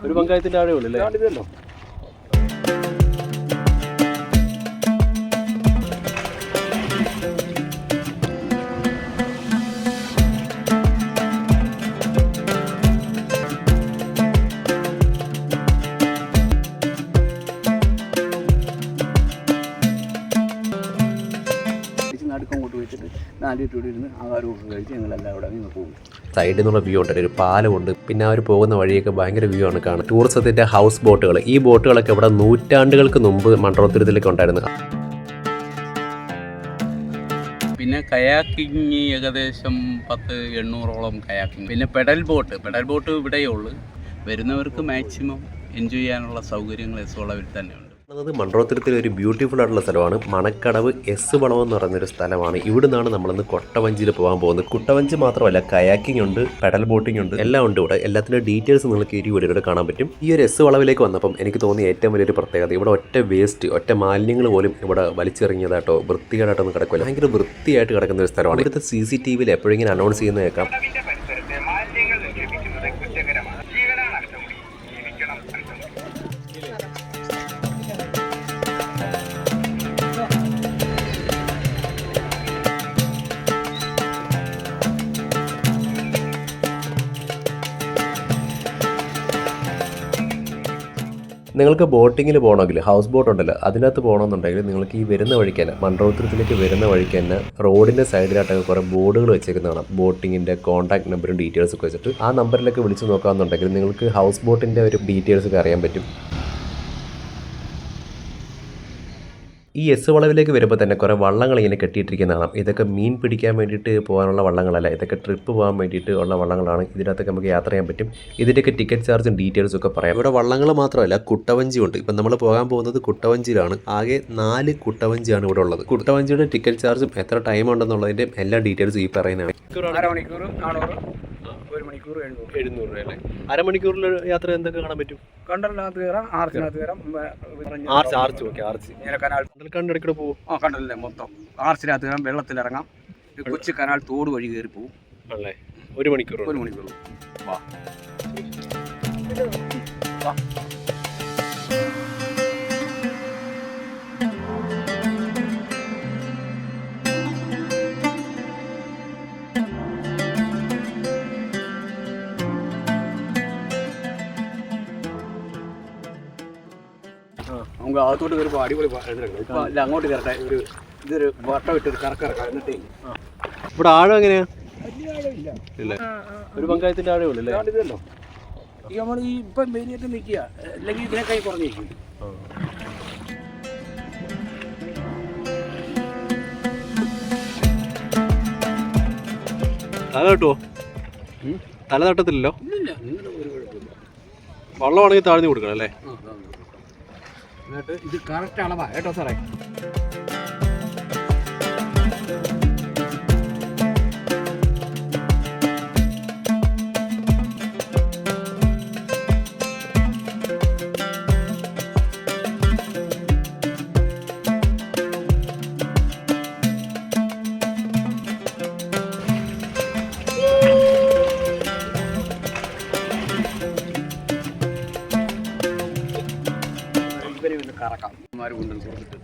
ഒരു പഞ്ചായത്തിൻ്റെ ആഴേ ഉള്ളൂ അല്ലേ? ഇതല്ലോ. സൈഡിൽ നിന്നുള്ള വ്യൂ ഉണ്ട്, ഒരു പാലമുണ്ട്, പിന്നെ ആ ഒരു പോകുന്ന വഴിയൊക്കെ ഭയങ്കര വ്യൂ ആണ് കാണാൻ. ടൂറിസത്തിന്റെ ഹൗസ് ബോട്ടുകൾ, ഈ ബോട്ടുകളൊക്കെ ഇവിടെ നൂറ്റാണ്ടുകൾക്ക് മുമ്പ് മൺട്രോത്തുരുത്തിലേക്ക് ഉണ്ടായിരുന്നു. പിന്നെ കയാക്കിങ് ഏകദേശം 1000-800ഓളം കയാക്കിങ്. പിന്നെ പെഡൽ ബോട്ട് ഇവിടെയേ ഉള്ളൂ. വരുന്നവർക്ക് മാക്സിമം എൻജോയ് ചെയ്യാനുള്ള സൗകര്യങ്ങൾ എസ്സുള്ളവരിൽ തന്നെയുണ്ട്. മൺട്രോത്തുരുത്തിൽ ഒരു ബ്യൂട്ടിഫുൾ ആയിട്ടുള്ള സ്ഥലമാണ് മണക്കടവ് എസ് വളം എന്ന് പറയുന്നൊരു സ്ഥലമാണ്. ഇവിടെ നിന്നാണ് നമ്മളിന്ന് കൊട്ടവഞ്ചിയിൽ പോകാൻ പോകുന്നത്. കുട്ടവഞ്ചി മാത്രമല്ല, കയാക്കിംഗ് ഉണ്ട്, പെഡൽ ബോട്ടിംഗ് ഉണ്ട്, എല്ലാം ഉണ്ട് ഇവിടെ. എല്ലാത്തിൻ്റെ ഡീറ്റെയിൽസ് നിങ്ങൾക്ക് ഈ വീഡിയോയിലൂടെ കാണാൻ പറ്റും. ഈ ഒരു എസ് വളവിലേക്ക് വന്നപ്പം എനിക്ക് തോന്നിയ ഏറ്റവും വലിയൊരു പ്രത്യേകത, ഇവിടെ ഒറ്റ മാലിന്യങ്ങൾ പോലും ഇവിടെ വലിച്ചെറിഞ്ഞതായിട്ടോ വൃത്തികേടായിട്ടൊന്നും കിടക്കില്ല. ഭയങ്കര വൃത്തിയായിട്ട് കിടക്കുന്ന ഒരു സ്ഥലമാണ്. ഇവിടുത്തെ CCTVയിൽ എപ്പോഴെങ്കിലും അനൗൺസ് ചെയ്യുന്ന കേൾക്കാം. നിങ്ങൾക്ക് ബോട്ടിങ്ങിൽ പോകണമെങ്കിൽ ഹൗസ് ബോട്ട് ഉണ്ടല്ലോ, അതിനകത്ത് പോകണമെന്നുണ്ടെങ്കിൽ നിങ്ങൾക്ക് ഈ വരുന്ന വഴിക്ക് തന്നെ, മൺട്രോത്തുരുത്തിലേക്ക് വരുന്ന വഴിക്ക് തന്നെ റോഡിൻ്റെ സൈഡിലായിട്ടൊക്കെ കുറേ ബോർഡുകൾ വെച്ചേക്കുന്നതാണ്. ബോട്ടിങ്ങിൻ്റെ കോൺടാക്ട് നമ്പറും ഡീറ്റെയിൽസ് ഒക്കെ വെച്ചിട്ട് ആ നമ്പറിലൊക്കെ വിളിച്ച് നോക്കാമെന്നുണ്ടെങ്കിൽ നിങ്ങൾക്ക് ഹൗസ് ബോട്ടിൻ്റെ ഒരു ഡീറ്റെയിൽസ് ഒക്കെ അറിയാൻ പറ്റും. ഈ എസ് വളവിലേക്ക് വരുമ്പോൾ തന്നെ കുറേ വള്ളങ്ങൾ ഇങ്ങനെ കെട്ടിയിട്ടിരിക്കുന്നതാണ്. ഇതൊക്കെ മീൻ പിടിക്കാൻ വേണ്ടിയിട്ട് പോകാനുള്ള വള്ളങ്ങളല്ല, ഇതൊക്കെ ട്രിപ്പ് പോകാൻ വേണ്ടിയിട്ട് ഉള്ള വള്ളങ്ങളാണ്. ഇതിനകത്തൊക്കെ നമുക്ക് യാത്ര ചെയ്യാൻ പറ്റും. ഇതിൻ്റെയൊക്കെ ടിക്കറ്റ് ചാർജും ഡീറ്റെയിൽസും ഒക്കെ പറയാം. ഇവിടെ വള്ളങ്ങൾ മാത്രമല്ല, കുട്ടവഞ്ചി ഉണ്ട്. ഇപ്പം നമ്മൾ പോകാൻ പോകുന്നത് കുട്ടവഞ്ചിയിലാണ്. ആകെ 4 കുട്ടവഞ്ചിയാണ് ഇവിടെ ഉള്ളത്. കുട്ടവഞ്ചിയുടെ ടിക്കറ്റ് ചാർജും എത്ര ടൈം ഉണ്ടെന്നുള്ളതിൻ്റെ എല്ലാ ഡീറ്റെയിൽസും ഈ പറയുന്നതാണ്. 1 മണിക്കൂർ 700 രൂപ അല്ലേ? അരമണിക്കൂറിൽ യാത്ര എന്തൊക്കെ കാണാൻ പറ്റും? കണ്ടലിനകത്ത് കയറാം, ആർച്ചിനകത്ത് കയറാം. കണ്ടലിടയ്ക്കൂടെ പോകും. കണ്ടലില്ലേ മൊത്തം ആർച്ചിനകത്ത് കയറാം, വെള്ളത്തിലിറങ്ങാം, കൊച്ചു കനാൽ തോട് വഴി കയറി പോകും അല്ലേ? 1 മണിക്കൂർ വാ. നമുക്ക് അകത്തോട്ട് കയറിപ്പോൾ അടിപൊളി അല്ല, അങ്ങോട്ട് കയറട്ടെ. ഇതൊരു വട്ടം ഇട്ടൊരു കറക്കിറക്കാം. എന്നിട്ടേ ഇവിടെ ആഴം എങ്ങനെയാ? ഇല്ല, ഒരു പഞ്ചായത്തിൻ്റെ ആഴേ ഉള്ളൂ അല്ലേ? ഇതല്ലോ. ഈ നമ്മൾ ഈ ഇപ്പം മെയിനായിട്ട് നിൽക്കുക, അല്ലെങ്കിൽ ഇതിനേക്കായി കുറഞ്ഞിരിക്കും. തല തട്ടുമോ? തല തട്ടത്തില്ലല്ലോ. ഇല്ല, നിങ്ങളുടെ ഒരു കുഴപ്പമില്ല. വള്ളമാണെങ്കിൽ താഴ്ന്നു കൊടുക്കണം അല്ലേ? എന്നിട്ട് ഇത് കറക്റ്റ് അളവാ കേട്ടോ സാറേ. കറക്കാം കൊണ്ടും കൊടുത്തിട്ട്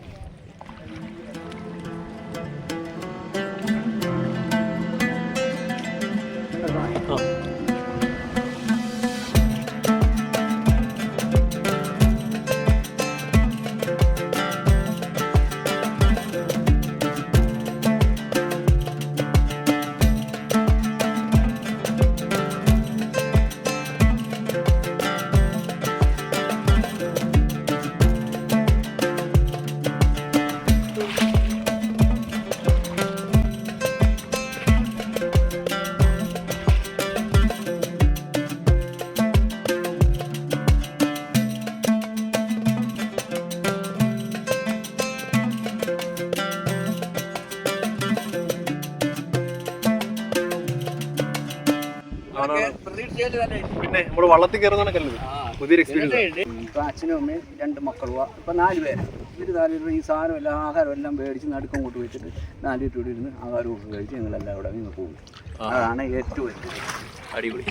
പിന്നെ നമ്മള് വള്ളത്തിൽ കയറുന്നതാണ് കല്ലത്. പുതിയൊരു എക്സ്പീരിയൻസ്. ഇപ്പൊ അച്ഛനും അമ്മയും 2 മക്കളും, ഇപ്പൊ 4 പേര്. ഇവര് 4 പേര് ഈ സാധനം എല്ലാം ആഹാരം എല്ലാം മേടിച്ച് നടുക്കം കൊണ്ട് വെച്ചിട്ട് 4 പേര് ഇവിടെ ഇരുന്ന് ആഹാരമൊക്കെ കഴിച്ച് ഞങ്ങളെല്ലാം ഇവിടെ നിന്ന് പോകും. അതാണ് ഏറ്റവും അടിപൊളി.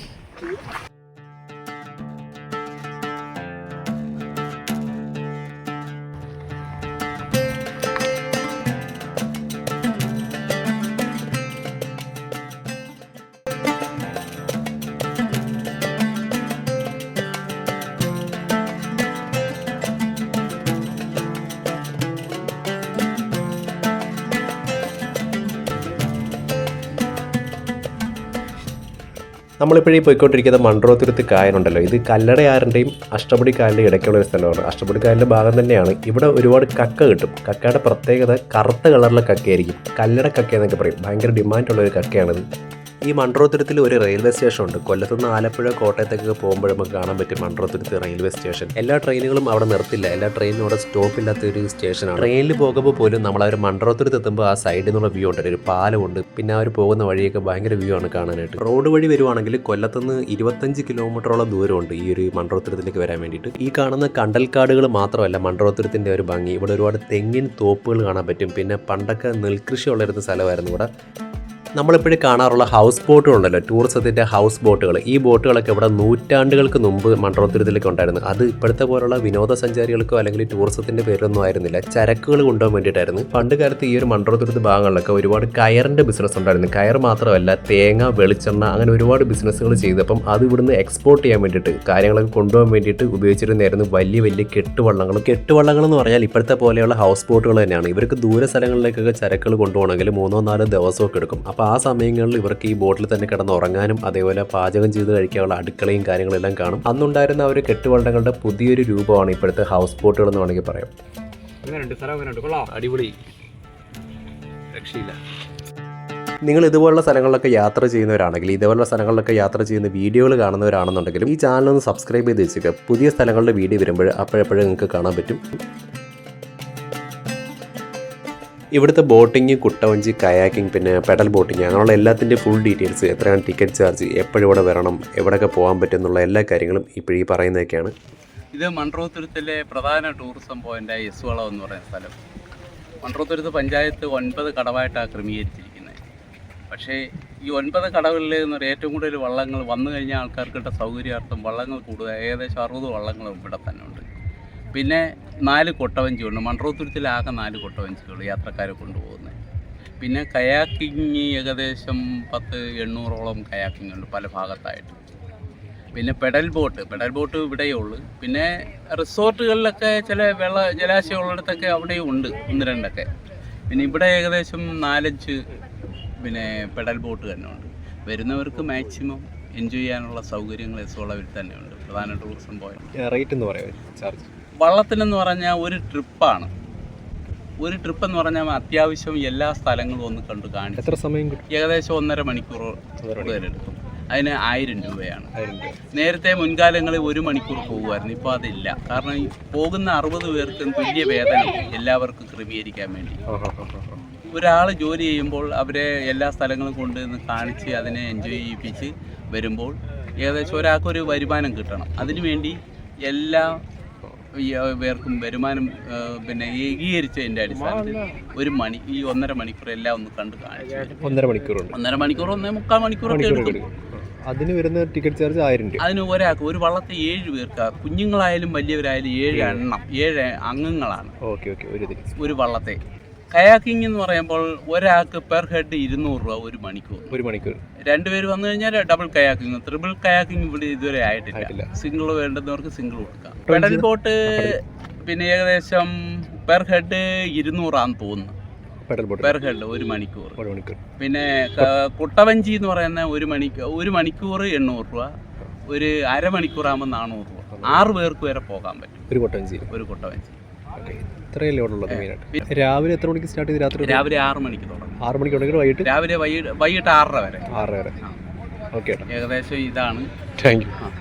നമ്മളിപ്പോഴീ പോയിക്കൊണ്ടിരിക്കുന്ന മൺട്രോത്തുരുത്ത് കായലുണ്ടല്ലോ, ഇത് കല്ലടയാറിൻ്റെയും അഷ്ടമുടി കായലിൻ്റെ ഇടയ്ക്കുള്ള ഒരു സ്ഥലമാണ്. അഷ്ടമുടി കായലിൻ്റെ ഭാഗം തന്നെയാണ്. ഇവിടെ ഒരുപാട് കക്ക കിട്ടും. കക്കയുടെ പ്രത്യേകത കറുത്ത കളറിലെ കക്കയായിരിക്കും. കല്ലട കക്ക എന്നൊക്കെ പറയും. ഭയങ്കര ഡിമാൻഡുള്ള ഒരു കക്കയാണിത്. ഈ മൺട്രോത്തുരുത്തിൽ ഒരു റെയിൽവേ സ്റ്റേഷൻ ഉണ്ട്. കൊല്ലത്തുനിന്ന് ആലപ്പുഴ കോട്ടയത്തേക്കൊക്കെ പോകുമ്പോൾ നമുക്ക് കാണാൻ പറ്റും മൺട്രോത്തുരുത്ത് റെയിൽവേ സ്റ്റേഷൻ. എല്ലാ ട്രെയിനുകളും അവിടെ നിർത്തില്ല. എല്ലാ ട്രെയിനും അവിടെ സ്റ്റോപ്പ് ഇല്ലാത്ത ഒരു സ്റ്റേഷനാണ്. ട്രെയിനിൽ പോകുമ്പോൾ പോലും നമ്മൾ ആ ഒരു മൺട്രോത്തുരുത്ത് എത്തുമ്പോൾ ആ സൈഡിൽ നിന്നുള്ള വ്യൂ ഉണ്ട്. ഒരു പാലമുണ്ട്. പിന്നെ ആ ഒരു പോകുന്ന വഴിയൊക്കെ ഭയങ്കര വ്യൂ ആണ് കാണാനായിട്ട്. റോഡ് വഴി വരുവാണെങ്കിൽ കൊല്ലത്തുനിന്ന് 25 കിലോമീറ്ററോളം ദൂരമുണ്ട് ഈ ഒരു മൺട്രോത്തുരുത്തിലേക്ക് വരാൻ വേണ്ടിയിട്ട്. ഈ കാണുന്ന കണ്ടൽക്കാടുകൾ മാത്രമല്ല മൺട്രോത്തുരുത്തിൻ്റെ ഒരു ഭംഗി. ഇവിടെ ഒരുപാട് തെങ്ങിൻ തോപ്പുകൾ കാണാൻ പറ്റും. പിന്നെ പണ്ടൊക്കെ നെൽകൃഷി ഉള്ളൊരു സ്ഥലമായിരുന്നു ഇവിടെ. നമ്മളിപ്പോഴും കാണാറുള്ള ഹൗസ് ബോട്ടുകളുണ്ടല്ലോ, ടൂറിസത്തിൻ്റെ ഹൗസ് ബോട്ടുകൾ. ഈ ബോട്ടുകളൊക്കെ ഇവിടെ നൂറ്റാണ്ടുകൾക്ക് മുമ്പ് മൺട്രോത്തുരുത്തിലേക്ക് ഉണ്ടായിരുന്നു. അത് ഇപ്പോഴത്തെ പോലുള്ള വിനോദസഞ്ചാരികൾക്കോ അല്ലെങ്കിൽ ടൂറിസത്തിൻ്റെ പേരിലൊന്നും ആയിരുന്നില്ല, ചരക്കുകൾ കൊണ്ടുപോകാൻ വേണ്ടിയിട്ടായിരുന്നു. പണ്ട് കാലത്ത് ഈ ഒരു മൺട്രോത്തുരുത്ത് ഭാഗങ്ങളിലൊക്കെ ഒരുപാട് കയറിൻ്റെ ബിസിനസ് ഉണ്ടായിരുന്നു. കയർ മാത്രമല്ല, തേങ്ങ, വെളിച്ചെണ്ണ, അങ്ങനെ ഒരുപാട് ബിസിനസ്സുകൾ ചെയ്തപ്പം അത് ഇവിടുന്ന് എക്സ്പോർട്ട് ചെയ്യാൻ വേണ്ടിയിട്ട് കാര്യങ്ങളൊക്കെ കൊണ്ടുപോകാൻ വേണ്ടിയിട്ട് ഉപയോഗിച്ചിരുന്നായിരുന്നു വലിയ വലിയ കെട്ടുവള്ളങ്ങൾ. കെട്ടുവള്ളങ്ങൾ എന്ന് പറഞ്ഞാൽ ഇപ്പോഴത്തെ പോലെയുള്ള ഹൗസ് ബോട്ടുകൾ തന്നെയാണ്. ഇവർക്ക് ദൂര സ്ഥലങ്ങളിലേക്കൊക്കെ ചരക്കുകൾ കൊണ്ടുപോകണമെങ്കിൽ 3-4 ദിവസമൊക്കെ എടുക്കും. അപ്പോൾ ആ സമയങ്ങളിൽ ഇവർക്ക് ഈ ബോട്ടിൽ തന്നെ കിടന്ന് ഉറങ്ങാനും അതേപോലെ പാചകം ചെയ്ത് കഴിക്കാനുള്ള അടുക്കളയും കാര്യങ്ങളെല്ലാം കാണും. അന്നുണ്ടായിരുന്ന ഒരു കെട്ടുവള്ളങ്ങളുടെ പുതിയൊരു രൂപമാണ് ഇപ്പോഴത്തെ ഹൗസ് ബോട്ടുകൾ എന്ന് വേണമെങ്കിൽ പറയാം. അടിപൊളി, രക്ഷയില്ല. നിങ്ങൾ ഇതുപോലുള്ള സ്ഥലങ്ങളിലൊക്കെ യാത്ര ചെയ്യുന്നവരാണെങ്കിൽ, ഇതുപോലുള്ള സ്ഥലങ്ങളിലൊക്കെ യാത്ര ചെയ്യുന്ന വീഡിയോകൾ കാണുന്നവരാണെന്നുണ്ടെങ്കിലും ഈ ചാനൽ ഒന്ന് സബ്സ്ക്രൈബ് ചെയ്ത് വെച്ചേക്കുക. പുതിയ സ്ഥലങ്ങളുടെ വീഡിയോ വരുമ്പോൾ അപ്പോഴപ്പോഴും നിങ്ങൾക്ക് കാണാൻ പറ്റും. ഇവിടുത്തെ ബോട്ടിങ്, കുട്ടവഞ്ചി, കയാക്കിംഗ്, പിന്നെ പെഡൽ ബോട്ടിങ്, അങ്ങനെയുള്ള എല്ലാത്തിൻ്റെ ഫുൾ ഡീറ്റെയിൽസ്, എത്രയാണ് ടിക്കറ്റ് ചാർജ്, എപ്പോഴിവിടെ വരണം, എവിടെയൊക്കെ പോകാൻ പറ്റും എന്നുള്ള എല്ലാ കാര്യങ്ങളും ഇപ്പോൾ ഈ പറയുന്നതൊക്കെയാണ്. ഇത് മൺട്രോത്തുരുത്തിലെ പ്രധാന ടൂറിസം പോയിൻ്റായ എസ്വളം എന്ന് പറയുന്ന സ്ഥലം. മൺട്രോത്തുരുത്ത് പഞ്ചായത്ത് 9 കടവായിട്ടാണ് ക്രമീകരിച്ചിരിക്കുന്നത്. പക്ഷേ ഈ 9 കടകളിൽ എന്ന് പറയുന്നത് ഏറ്റവും കൂടുതൽ വള്ളങ്ങൾ വന്നു കഴിഞ്ഞാൽ ആൾക്കാർക്കിട്ട സൗകര്യാർത്ഥം വള്ളങ്ങൾ കൂടുതൽ, ഏകദേശം 60 വള്ളങ്ങൾ ഇവിടെ തന്നെ ഉണ്ട്. പിന്നെ 4 കൊട്ടവഞ്ചിയുണ്ട്. മൺട്രോത്തുരുത്തിലാകെ 4 കൊട്ടവഞ്ചികൾ യാത്രക്കാരെ കൊണ്ടുപോകുന്നത്. പിന്നെ കയാക്കിങ് ഏകദേശം 10-800ഓളം കയാക്കിംഗ് ഉണ്ട് പല ഭാഗത്തായിട്ട്. പിന്നെ പെഡൽ ബോട്ട് ഇവിടെയേ ഉള്ളൂ. പിന്നെ റിസോർട്ടുകളിലൊക്കെ ചില ജലാശയം ഉള്ളിടത്തൊക്കെ അവിടെയും ഉണ്ട് 1-2ഒക്കെ. പിന്നെ ഇവിടെ ഏകദേശം 4-5 പിന്നെ പെഡൽ ബോട്ട് തന്നെ ഉണ്ട്. വരുന്നവർക്ക് മാക്സിമം എൻജോയ് ചെയ്യാനുള്ള സൗകര്യങ്ങൾ എസ്വളവിൽ തന്നെയുണ്ട്. പ്രധാന ടൂറിസം പോയിന്റ്. റേറ്റ് എന്ന് പറയാം, ചാർജ് വള്ളത്തിനെന്ന് പറഞ്ഞാൽ ഒരു ട്രിപ്പാണ്. ഒരു ട്രിപ്പ് എന്ന് പറഞ്ഞാൽ അത്യാവശ്യം എല്ലാ സ്ഥലങ്ങളും ഒന്ന് കണ്ടു കാണിക്കും. എത്ര സമയം കിട്ടും? ഏകദേശം 1.5 മണിക്കൂർ കൂടുതലെടുക്കും. അതിന് 1000 രൂപയാണ്. നേരത്തെ മുൻകാലങ്ങളിൽ 1 മണിക്കൂർ പോകുമായിരുന്നു. ഇപ്പോൾ അതില്ല. കാരണം പോകുന്ന 60 പേർക്ക് തുല്യ വേതനം എല്ലാവർക്കും ക്രമീകരിക്കാൻ വേണ്ടി. ഒരാൾ ജോലി ചെയ്യുമ്പോൾ അവരെ എല്ലാ സ്ഥലങ്ങളും കൊണ്ടുവന്ന് കാണിച്ച് അതിനെ എൻജോയ് ചെയ്യിപ്പിച്ച് വരുമ്പോൾ ഏകദേശം ഒരാൾക്കൊരു വരുമാനം കിട്ടണം. അതിനുവേണ്ടി എല്ലാ പേർക്കും വരുമാനം പിന്നെ ഏകീകരിച്ചതിൻ്റെ അടിസ്ഥാനത്തിൽ ഈ 1.5 മണിക്കൂർ എല്ലാം ഒന്ന് കണ്ട് കാണിച്ചു. 1.5 മണിക്കൂറുണ്ട്. 1.5 മണിക്കൂർ 1.25 മണിക്കൂറൊക്കെ എടുക്കും. അതിന് വരുന്ന ടിക്കറ്റ് ചാർജ് 1000 രൂപ. അതിന് ഒരാൾക്ക് ഒരു വള്ളത്തിൽ 7 പേർക്ക്, കുഞ്ഞുങ്ങളായാലും വലിയവരായാലും 7 അംഗങ്ങളാണ് ഒരു വള്ളത്തെ. കയാക്കിംഗ് എന്ന് പറയുമ്പോൾ ഒരാൾക്ക് പെർ ഹെഡ് 200 രൂപ ഒരു മണിക്കൂർ. 2 പേര് വന്നു കഴിഞ്ഞാൽ ഡബിൾ കയാക്കിംഗ്. ട്രിപ്പിൾ കയാക്കിംഗ് ഇവിടെ ഇതുവരെ ആയിട്ടില്ല. സിംഗിൾ വേണ്ടുന്നവർക്ക് സിംഗിൾ കൊടുക്കാം. പെഡൽ ബോട്ട് പിന്നെ ഏകദേശം പെർ ഹെഡ് 200 ആണെന്ന് തോന്നുന്നു. പെർ ഹെഡ് 1 മണിക്കൂർ. പിന്നെ കുട്ടവഞ്ചി എന്ന് പറയുന്ന 1 മണിക്കൂർ 800 രൂപ. ഒരു അരമണിക്കൂറാകുമ്പോൾ 400 രൂപ. 6 പേർക്ക് വരെ പോകാൻ പറ്റും ഒരു കുട്ടവഞ്ചി. ഇത്രയല്ലേ ഉള്ളത് മെയിനായിട്ട്. രാവിലെ എത്ര മണിക്ക് സ്റ്റാർട്ട് ചെയ്ത് രാവിലെ 6 മണിക്ക് തുടങ്ങും. 6 മണിക്ക് തുടങ്ങി വൈകിട്ട് 6:30 വരെ. ഓക്കെ, ഏകദേശം ഇതാണ്. Thank you.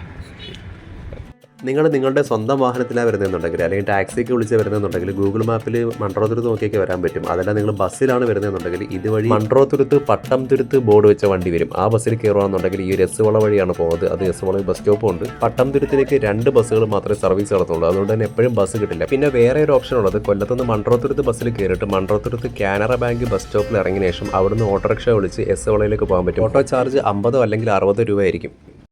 നിങ്ങൾ നിങ്ങളുടെ സ്വന്തം വാഹനത്തിലാണ് വരുന്നതെന്നുണ്ടെങ്കിൽ അല്ലെങ്കിൽ ടാക്സിക്ക് വിളിച്ച് വരുന്നതെന്നുണ്ടെങ്കിൽ ഗൂഗിൾ മാപ്പിൽ മൺട്രോത്തുരുത്ത് നോക്കിയൊക്കെ വരാൻ പറ്റും. അതല്ല നിങ്ങൾ ബസ്സിലാണ് വരുന്നതെന്നുണ്ടെങ്കിൽ ഇതുവഴി മൺട്രോത്തുരുത്ത് പട്ടംതുരുത്ത് ബോർഡ് വെച്ച വണ്ടി വരും. ആ ബസ്സിൽ കയറുകയാണെന്നുണ്ടെങ്കിൽ ഈ ഒരു എസ്വള വഴിയാണ് പോകുന്നത്. അത് എസ്വള ബസ് സ്റ്റോപ്പും ഉണ്ട്. പട്ടംതുരുത്തിലേക്ക് 2 ബസ്സുകൾ മാത്രമേ സർവീസ് നടത്തുള്ളൂ. അതുകൊണ്ട് തന്നെ എപ്പോഴും ബസ് കിട്ടില്ല. പിന്നെ വേറെ ഒരു ഓപ്ഷൻ ഉള്ളത്, കൊല്ലത്തുനിന്ന് മൺട്രോത്തുരുത്ത് ബസ്സിൽ കയറിയിട്ട് മൺട്രോത്തുരുത്ത് കാനറ ബാങ്ക് ബസ് സ്റ്റോപ്പിൽ ഇറങ്ങിയ ശേഷം അവിടുന്ന് ഓട്ടോറിക്ഷ വിളിച്ച് എസ്വളയിലേക്ക് പോകാൻ പറ്റും. ഓട്ടോ ചാർജ് 50 അല്ലെങ്കിൽ 60 രൂപ ആയിരിക്കും.